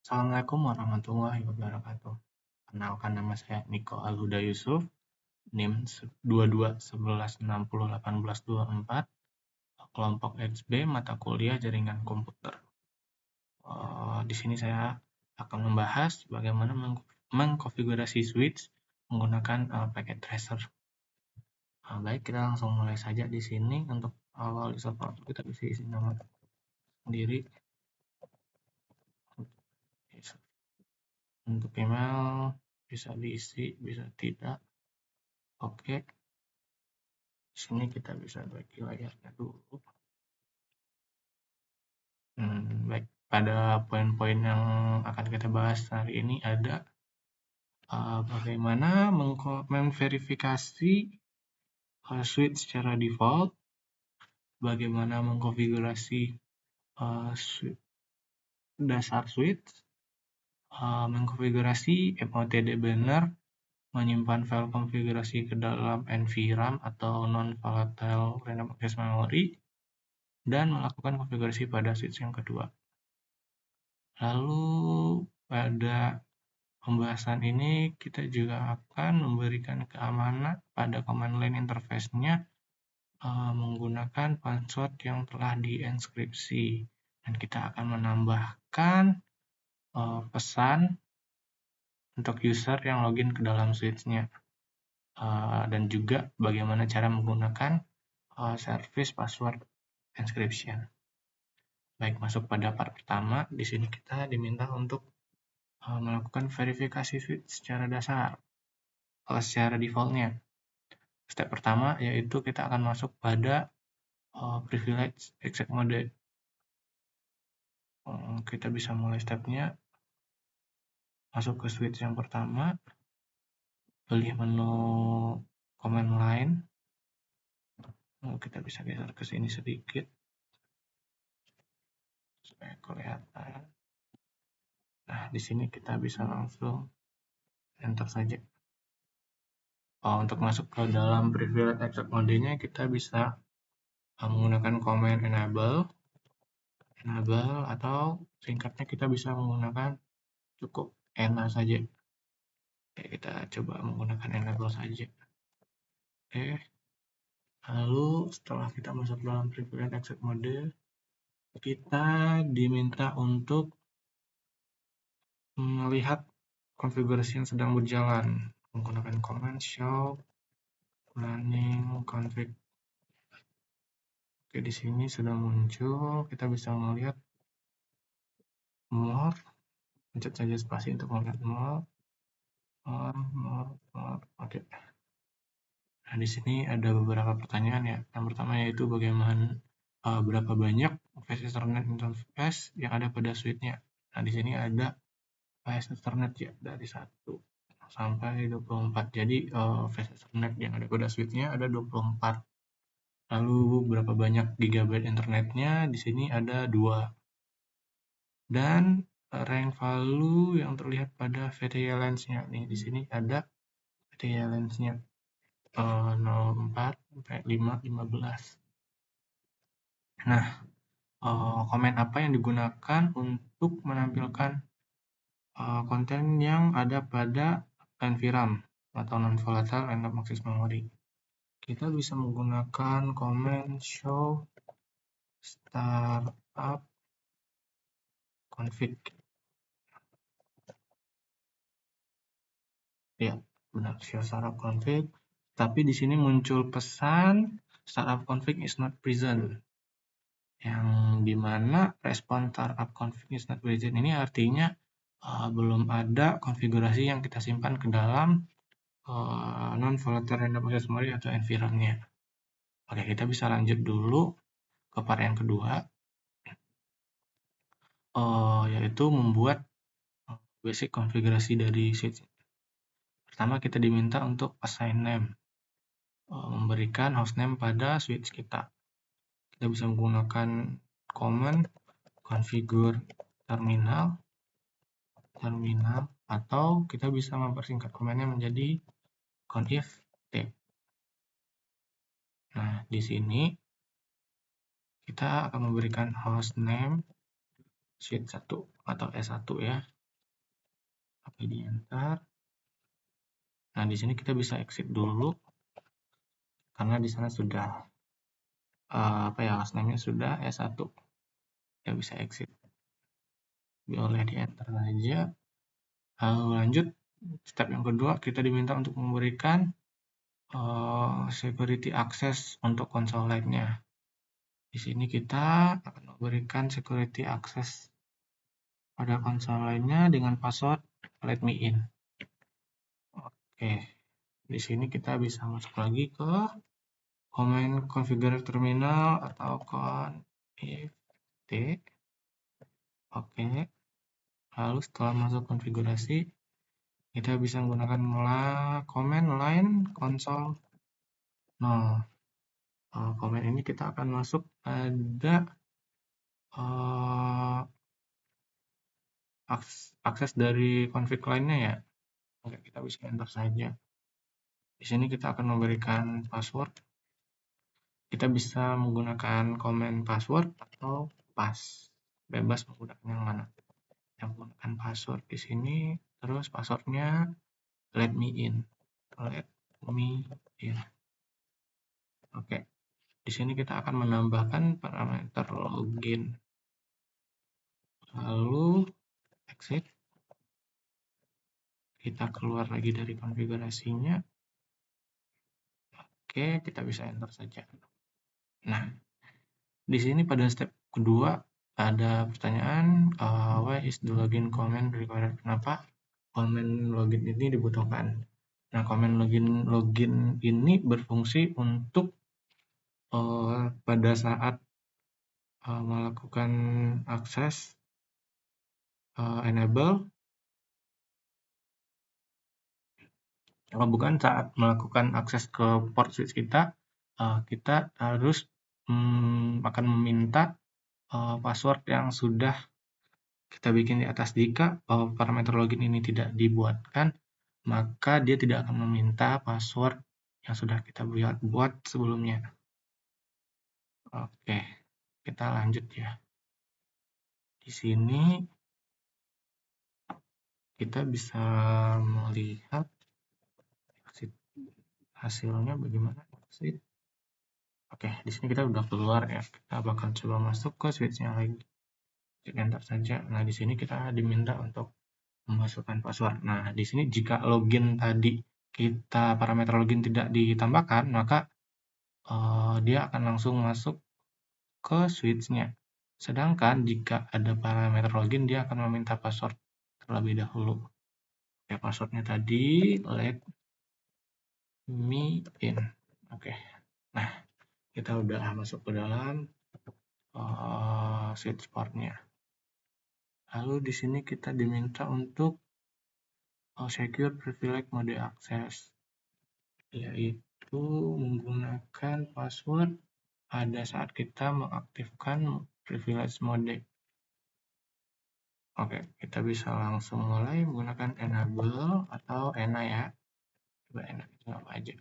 Assalamualaikum warahmatullahi wabarakatuh. Kenalkan, nama saya Niko Alhuda Yusuf, NIM 22 11 60 18 24, kelompok XB mata kuliah jaringan komputer. Di sini saya akan membahas bagaimana mengkonfigurasi switch menggunakan packet tracer. Baik, kita langsung mulai saja di sini. Untuk awal user portal kita bisa isi nama sendiri. Untuk email bisa diisi, bisa tidak. Oke. Di sini kita bisa bagi layarnya dulu. Baik, pada poin-poin yang akan kita bahas hari ini ada bagaimana memverifikasi switch secara default, bagaimana mengkonfigurasi dasar switch, mengkonfigurasi MOTD banner, menyimpan file konfigurasi ke dalam NVRAM atau non-volatile random access memory, dan melakukan konfigurasi pada switch yang kedua. Lalu pada pembahasan ini kita juga akan memberikan keamanan pada command line interface-nya menggunakan password yang telah dienkripsi, dan kita akan menambahkan pesan untuk user yang login ke dalam switch-nya, dan juga bagaimana cara menggunakan service password encryption. Baik, masuk pada part pertama. Di sini kita diminta untuk melakukan verifikasi switch secara dasar, secara defaultnya. Step pertama yaitu kita akan masuk pada privilege exec mode. Kita bisa mulai stepnya, masuk ke switch yang pertama, pilih menu command line. Kita bisa geser ke sini sedikit supaya kelihatan. Nah, di sini kita bisa langsung enter saja. Untuk masuk ke dalam privilege exec mode-nya kita bisa menggunakan command enable, atau singkatnya kita bisa menggunakan cukup ENA saja. Oke, kita coba menggunakan enable saja. Oke, lalu setelah kita masuk dalam privilege exec mode, kita diminta untuk melihat konfigurasi yang sedang berjalan menggunakan command show running config. Oke, di sini sudah muncul, kita bisa melihat more, pencet saja spasi untuk melihat more. Oke. Nah, di sini ada beberapa pertanyaan ya. Yang pertama yaitu bagaimana berapa banyak flash Ethernet interface yang ada pada switch-nya. Nah, di sini ada flash Ethernet ya dari 1 sampai 24. Jadi flash Ethernet yang ada pada switch-nya ada 24. Lalu berapa banyak gigabyte internetnya? Di sini ada 2. Dan rank value yang terlihat pada VTY lens-nya nih, di sini ada VTY lens-nya 04 sampai 15. Nah, komen apa yang digunakan untuk menampilkan konten yang ada pada NVRAM atau non-volatile random access memory? Kita bisa menggunakan command show startup config. Ya, benar, show startup config. Tapi di sini muncul pesan startup config is not present. Yang dimana respon startup config is not present ini artinya belum ada konfigurasi yang kita simpan ke dalam non-volatile random access memory atau NVRAM-nya. Oke, kita bisa lanjut dulu ke part yang kedua, yaitu membuat basic konfigurasi dari switch. Pertama, kita diminta untuk assign name, memberikan hostname pada switch kita. Kita bisa menggunakan command configure terminal, atau kita bisa mempersingkat komennya menjadi conif t. Nah, di sini kita akan memberikan hostname suite 1 atau S1 ya. Oke, di enter. Nah, di sini kita bisa exit dulu karena di sana sudah last name-nya sudah S1. Ya bisa exit. Boleh di enter saja. Lalu lanjut, step yang kedua kita diminta untuk memberikan security access untuk konsol lainnya. Di sini kita akan memberikan security access pada konsol lainnya dengan password let me in. Oke, di sini kita bisa masuk lagi ke command configure terminal atau conf-t. Oke, lalu setelah masuk konfigurasi, kita bisa menggunakan command line console. Nah, command ini kita akan masuk pada akses dari config lainnya ya. Oke, kita bisa enter saja. Di sini kita akan memberikan password. Kita bisa menggunakan command password atau pass. Bebas menggunakan yang mana. Yang menggunakan password di sini, terus passwordnya let me in. Let me in. Oke. Di sini kita akan menambahkan parameter login. Lalu exit. Kita keluar lagi dari konfigurasinya. Oke, kita bisa enter saja. Nah, di sini pada step kedua ada pertanyaan, why is the login command required? Kenapa command login ini dibutuhkan? Nah, command login ini berfungsi untuk pada saat melakukan akses enable, bukan saat melakukan akses ke port switch kita, kita harus akan meminta password yang sudah kita bikin di atas. Jika parameter login ini tidak dibuatkan, maka dia tidak akan meminta password yang sudah kita buat sebelumnya. Oke, kita lanjut ya. Di sini kita bisa melihat hasilnya bagaimana. Oke, di sini kita udah keluar ya. Kita bakal coba masuk ke switch-nya lagi. Enter saja. Nah, di sini kita diminta untuk memasukkan password. Nah, di sini jika login tadi parameter login tidak ditambahkan, maka dia akan langsung masuk ke switch-nya. Sedangkan jika ada parameter login, dia akan meminta password terlebih dahulu. Oke, passwordnya tadi let me in. Oke. Nah, kita udah masuk ke dalam switch port-nya. Lalu di sini kita diminta untuk secure privilege mode access, yaitu menggunakan password pada saat kita mengaktifkan privilege mode. Oke, kita bisa langsung mulai menggunakan enable atau ena ya. Coba ena itu apa aja.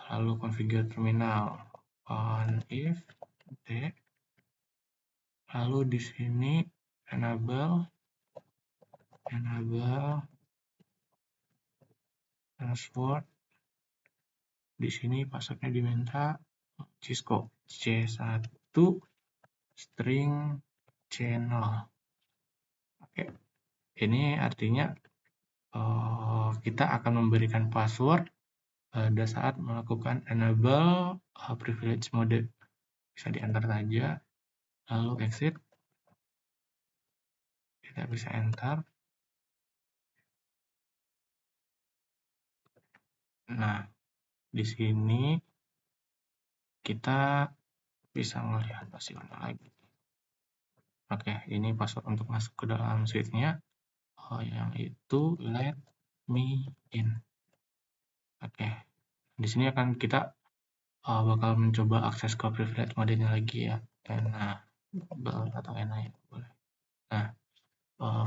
Lalu configure terminal conf-t. Lalu di sini enable password. Di sini passwordnya diminta Cisco C1 string channel. Oke, ini artinya kita akan memberikan password pada saat melakukan enable privilege mode. Bisa di enter saja, lalu exit. Kita bisa enter. Nah, di sini kita bisa melihat hasilnya lagi. Oke, ini password untuk masuk ke dalam switch-nya, yang itu let me in. Oke, di sini akan kita bakal mencoba akses ke privilege mode-nya lagi ya, enable atau ena ya, boleh. Nah,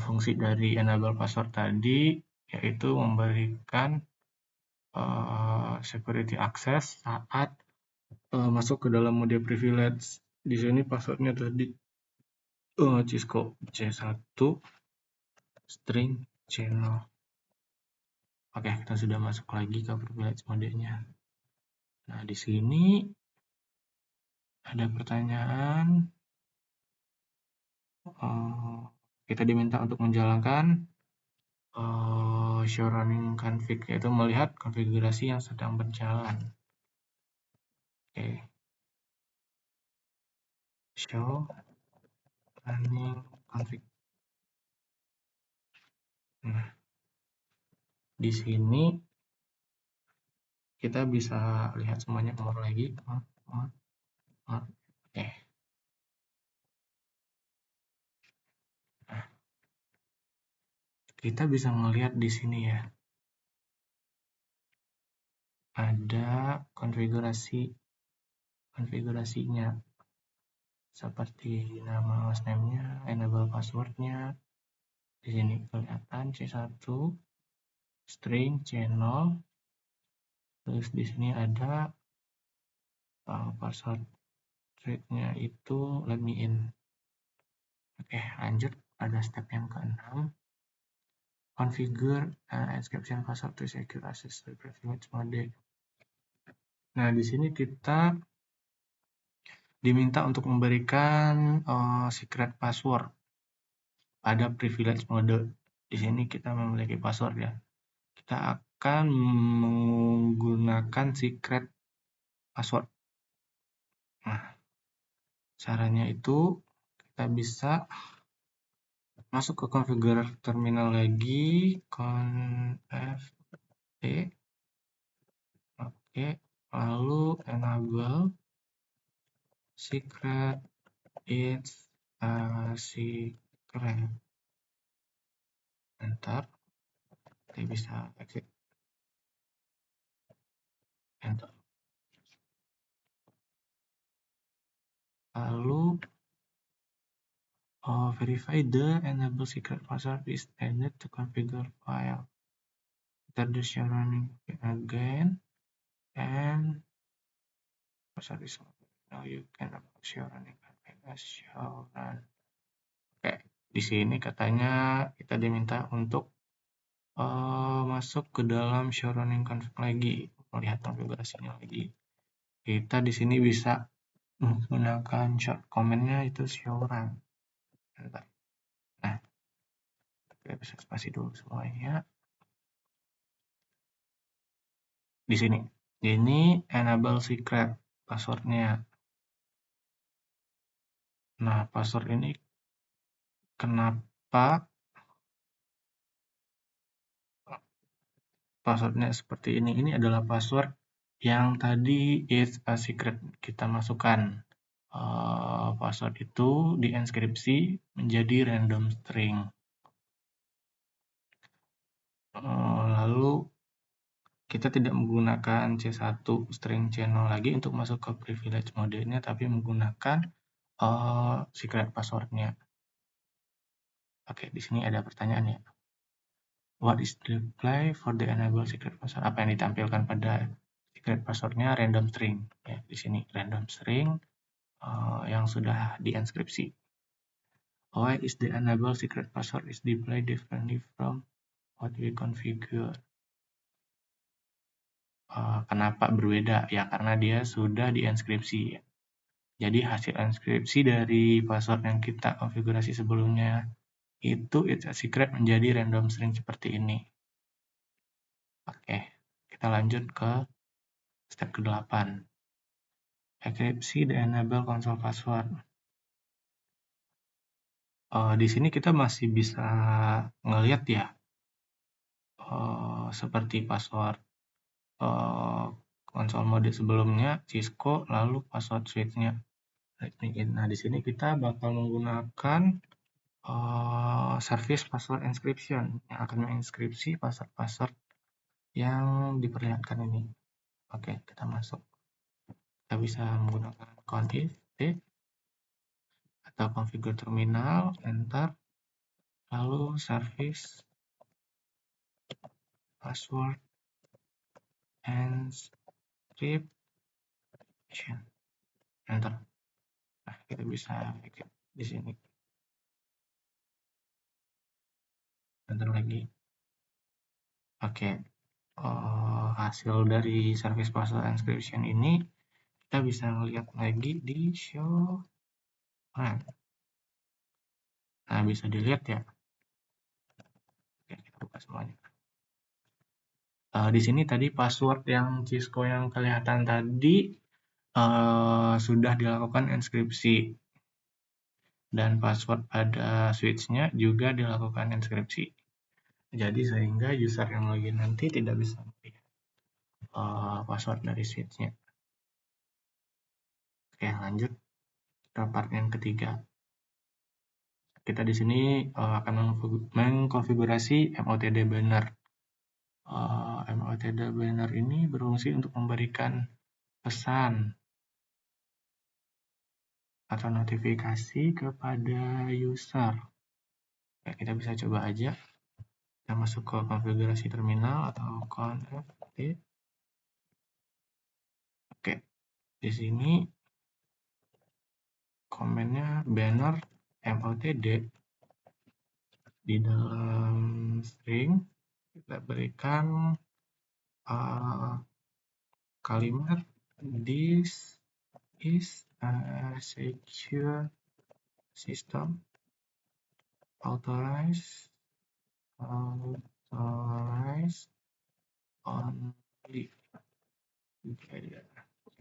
fungsi dari enable password tadi yaitu memberikan security access saat masuk ke dalam mode privilege. Di sini passwordnya tadi Cisco C1 string channel. Oke, kita sudah masuk lagi ke privilege modenya. Nah, di sini ada pertanyaan. Kita diminta untuk menjalankan show running config, yaitu melihat konfigurasi yang sedang berjalan. Oke, show running config. Nah, di sini kita bisa lihat semuanya keluar lagi. Oke. Nah, kita bisa melihat di sini ya, ada konfigurasinya seperti nama hostname-nya, enable password-nya. Di sini kelihatan C1 string channel. Terus di sini ada password thread-nya itu let me in. Oke, lanjut pada step yang ke-6. Configure encryption password to secure access to privilege mode. Nah, di sini kita diminta untuk memberikan secret password pada privilege mode. Di sini kita memiliki password ya. Kita akan menggunakan secret password. Nah, caranya itu kita bisa masuk ke configure terminal lagi, conf oke, lalu enable secret is secret. Enter. Kita bisa exit. Enter. Lalu verify the enable secret password is needed to configure file. Enter the show running again and password is now you can show running as show run. Oke, di sini katanya kita diminta untuk masuk ke dalam show running config lagi, melihat konfigurasinya lagi. Kita di sini bisa menggunakan short command-nya itu show run. Nah, kita bisa spasi dulu semuanya. Di sini, ini enable secret password-nya. Nah, password ini kenapa passwordnya seperti ini? Ini adalah password yang tadi is a secret kita masukkan. Password itu dienkripsi menjadi random string. Lalu kita tidak menggunakan C1 string channel lagi untuk masuk ke privilege mode-nya, tapi menggunakan secret password-nya. Oke, di sini ada pertanyaan ya. What is the display for the enable secret password? Apa yang ditampilkan pada secret password-nya? Random string. Ya, di sini random string yang sudah dienkripsi. Why is the enable secret password is displayed differently from what we configure? Kenapa berbeda? Ya, karena dia sudah dienkripsi. Jadi hasil enkripsi dari password yang kita konfigurasi sebelumnya itu it's a secret menjadi random string seperti ini. Oke, kita lanjut ke step ke-8. Enkripsi the enable console password. Di sini kita masih bisa ngelihat ya, seperti password konsol mode sebelumnya Cisco, lalu password switch-nya. Nah, di sini kita bakal menggunakan service password encryption yang akan menginskripsi password-password yang diperlihatkan ini. Oke, kita masuk. Kita bisa menggunakan conf atau configure terminal, enter, lalu service password encryption, enter. Nah, kita bisa exit di sini. Bentar lagi. Oke, hasil dari service parcel encryption ini kita bisa lihat lagi di show run. Nah, bisa dilihat ya. Oke, kita buka semuanya. Di sini tadi password yang Cisco yang kelihatan tadi sudah dilakukan enkripsi, dan password pada switch-nya juga dilakukan enkripsi. Jadi sehingga user yang login nanti tidak bisa melihat password dari switch-nya. Oke, lanjut ke part yang ketiga. Kita di sini akan mengkonfigurasi MOTD banner. MOTD banner ini berfungsi untuk memberikan pesan atau notifikasi kepada user. Ya, kita bisa coba aja. Kita masuk ke konfigurasi terminal atau conft. Oke, di sini komennya banner MOTD. Di dalam string kita berikan kalimat this is a secure system authorized only.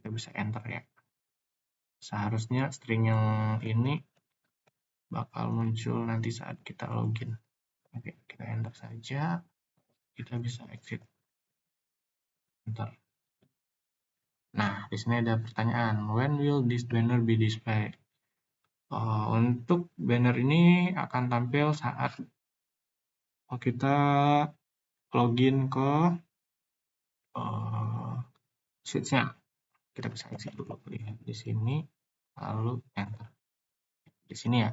Kita bisa enter ya. Seharusnya string yang ini bakal muncul nanti saat kita login. Oke, kita enter saja. Kita bisa exit. Enter. Nah, di sini ada pertanyaan, when will this banner be displayed? Untuk banner ini akan tampil saat kita login ke switch-nya. Kita bisa exit dulu, lihat di sini, lalu enter. Di sini ya,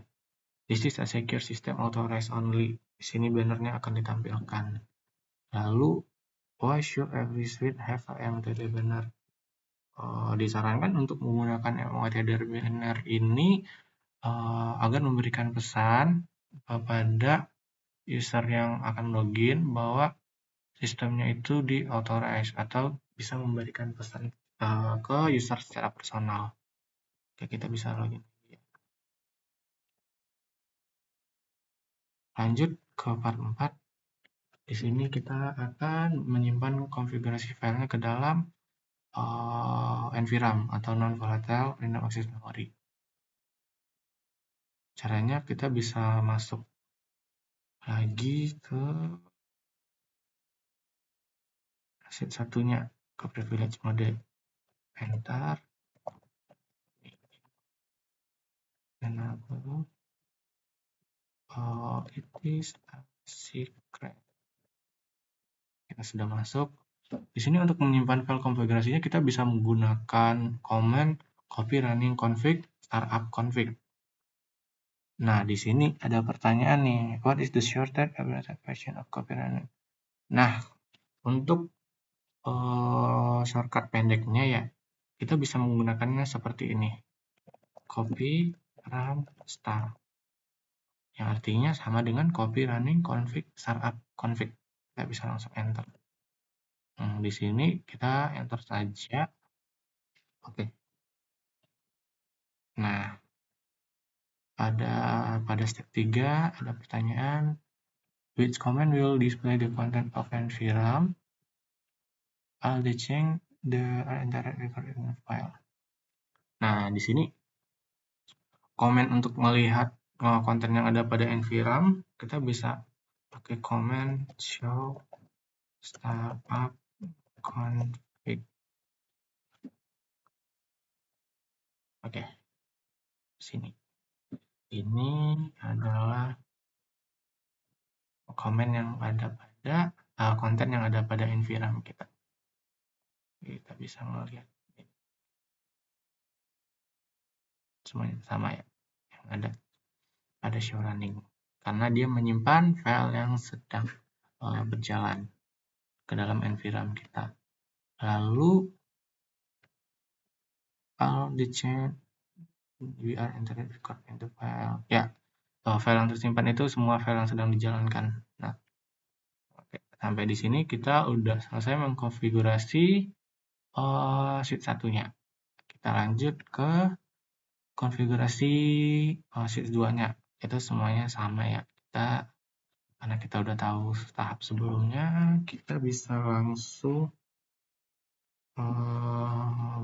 this is a secure system authorized only. Di sini bannernya akan ditampilkan. Lalu, why should every switch have a MOTD banner? Disarankan untuk menggunakan MOTD banner ini agar memberikan pesan kepada user yang akan login bahwa sistemnya itu di authorize atau bisa memberikan pesan ke user secara personal. Oke, kita bisa login. Lanjut ke part 4. Di sini kita akan menyimpan konfigurasi filenya ke dalam NVRAM atau non-volatile random access memory. Caranya kita bisa masuk lagi ke set satunya, ke privilege mode. Enter. Enable. It is a secret. Kita sudah masuk. Di sini untuk menyimpan file konfigurasinya kita bisa menggunakan command copy running config startup config. Nah, di sini ada pertanyaan nih, what is the shortcut version of copy running? Nah, untuk shortcut pendeknya ya, kita bisa menggunakannya seperti ini. Copy run start. Yang artinya sama dengan copy running config startup config. Kita bisa langsung enter. Di sini kita enter saja. Oke. Nah, pada step 3 ada pertanyaan, which command will display the content of NVRAM? I'll change the entire record in the file. Nah, di sini komen untuk melihat konten yang ada pada NVRAM, kita bisa pakai command show startup config. Oke, sini. Ini adalah komen yang ada pada konten yang ada pada NVRAM kita. Kita bisa melihat semuanya sama ya, yang ada show running, karena dia menyimpan file yang sedang berjalan ke dalam NVRAM kita. Lalu all the change we are entering record into file. Ya, file yang tersimpan itu semua file yang sedang dijalankan. Nah, Sampai di sini kita udah selesai mengkonfigurasi sheet satunya. Kita lanjut ke konfigurasi sheet 2-nya. Itu semuanya sama ya. Karena kita udah tahu tahap sebelumnya, kita bisa langsung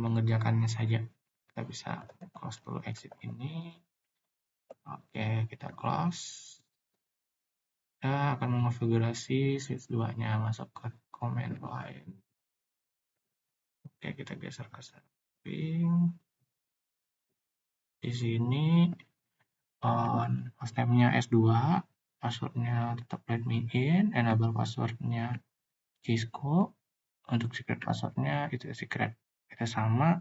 mengerjakannya saja. Kita bisa close dulu exit ini. Oke, kita close. Kita akan mengonfigurasi switch 2-nya, masuk ke command line. Oke, kita geser ke samping. Di sini hostname-nya S2, passwordnya tetap let me in, enable passwordnya Cisco, untuk secret passwordnya itu secret, kita sama,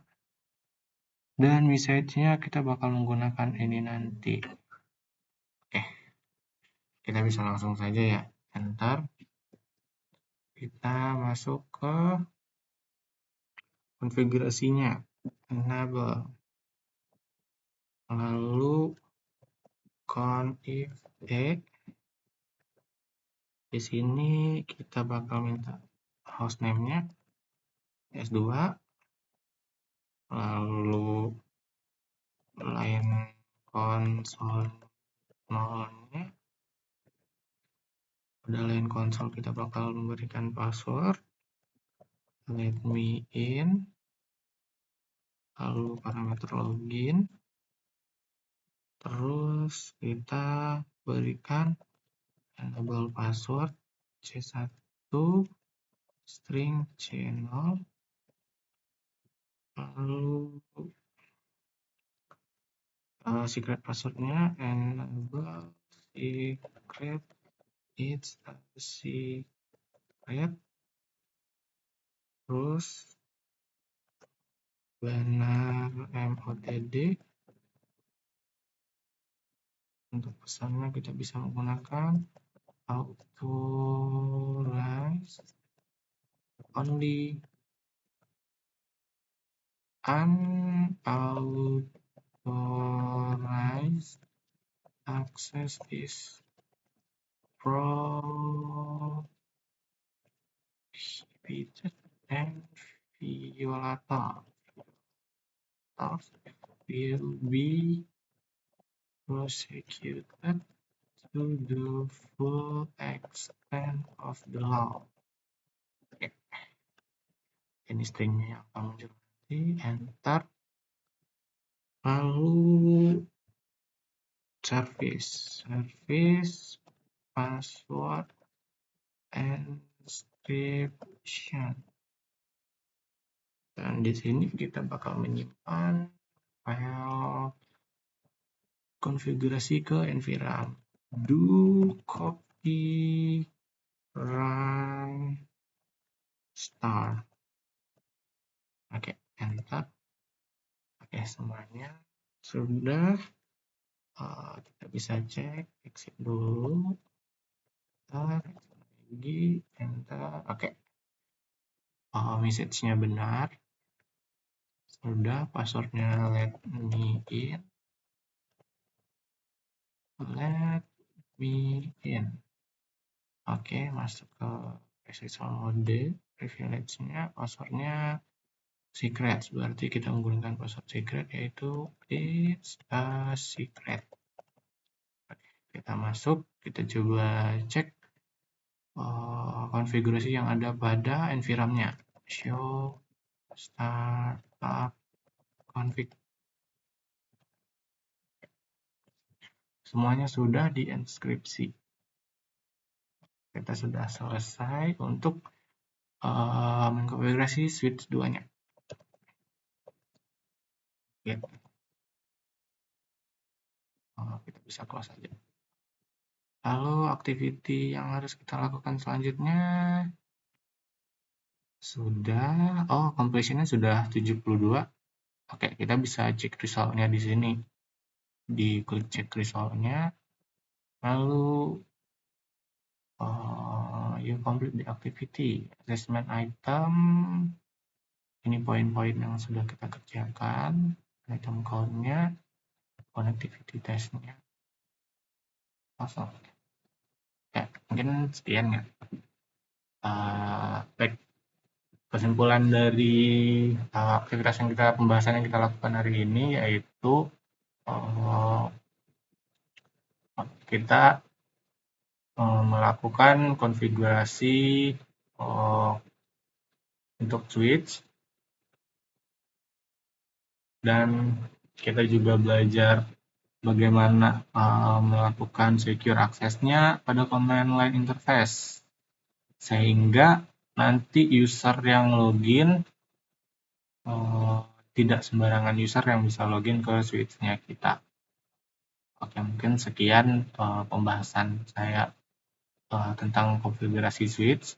dan message-nya kita bakal menggunakan ini nanti. Oke, kita bisa langsung saja ya, enter. Kita masuk ke konfigurasinya, enable, lalu conf e. Di sini kita bakal minta hostname-nya S2, lalu line console 0-nya. Pada line console kita bakal memberikan password let me in, lalu parameter login, terus kita berikan enable password C1 string channel, lalu secret passwordnya enable secret, it's a secret, terus benar MOTD. Untuk pesannya kita bisa menggunakan authorize only unauthorized access is prohibited and violators will be prosecuted to the full extent of the law. Oke. Ini stringnya yang akan muncul nanti, enter. Lalu service password encryption, dan di sini kita bakal menyimpan file konfigurasi ke NVRAM. Do copy run start. Oke, enter. Oke, semuanya sudah. Kita bisa cek, exit dulu, lagi, enter. Oke, message-nya benar, sudah, passwordnya let me in. Oke, masuk ke SSL mode, privilege-nya, passwordnya secret, berarti kita menggunakan password secret, yaitu it's a secret. Oke, kita masuk, kita coba cek konfigurasi yang ada pada NVRAM-nya. Show startup config. Semuanya sudah dienkripsi. Kita sudah selesai untuk mengkonfigurasi switch 2-nya. Ya. Kita bisa close saja. Lalu activity yang harus kita lakukan selanjutnya sudah, completion-nya sudah 72. Oke, kita bisa cek result-nya di sini. Diklik cek result-nya, lalu you complete the activity. Assessment item, ini poin-poin yang sudah kita kerjakan, item count-nya, connectivity test-nya. Kosong. Ya, mungkin sekian ya. Baik, kesimpulan dari aktivitas pembahasan yang kita lakukan hari ini yaitu kita melakukan konfigurasi untuk switch, dan kita juga belajar bagaimana melakukan secure access-nya pada command line interface, sehingga nanti user yang login tidak sembarangan user yang bisa login ke switch-nya kita. Oke, mungkin sekian pembahasan saya tentang konfigurasi switch.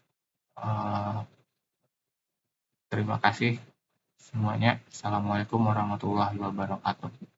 Terima kasih semuanya. Assalamualaikum warahmatullahi wabarakatuh.